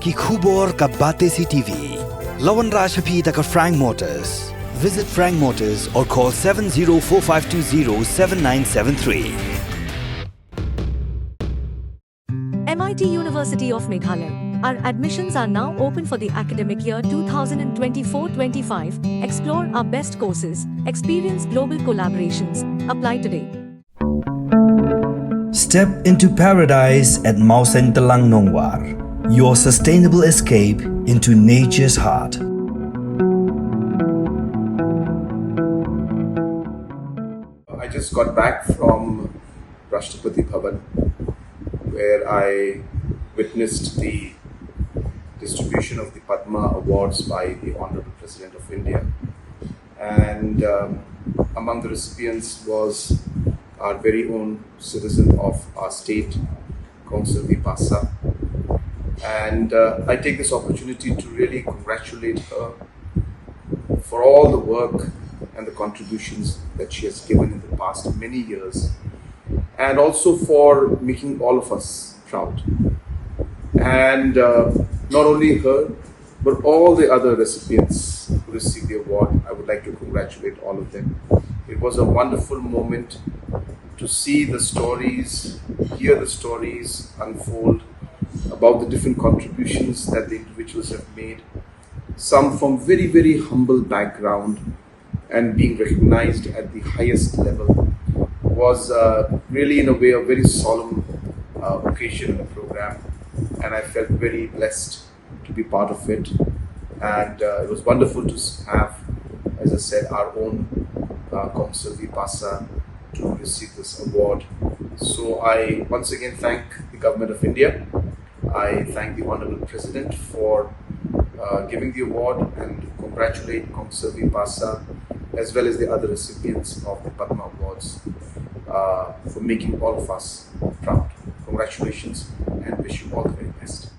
कि खूब का बातें सी टीवी लवन राशपी तक Frank Motors. Visit Frank Motors or call 7045207973. MIT University of Meghalaya. Our admissions are now open for the academic year 2024-25. Explore our best courses, experience global collaborations. Apply today. Step into paradise at Mausen Telang Nongwar, your sustainable escape into nature's heart. I just got back from Rashtrapati Bhavan, where I witnessed the distribution of the Padma awards by the Honorable President of India. And among the recipients was our very own citizen of our state, Silbi Passah. And I take this opportunity to really congratulate her for all the work and the contributions that she has given in the past many years, and also for making all of us proud. And not only her, but all the other recipients who received the award, I would like to congratulate all of them. It was a wonderful moment to see the stories, hear the stories unfold about the different contributions that the individuals have made. Some from very, very humble background and being recognized at the highest level was really in a way a very solemn occasion in the program, and I felt very blessed to be part of it. And it was wonderful to have, as I said, our own Silbi Passah to receive this award. So I once again thank the Government of India. I thank the Honorable President for giving the award, and congratulate Silbi Passah as well as the other recipients of the Padma Awards for making all of us proud. Congratulations, and wish you all the very best.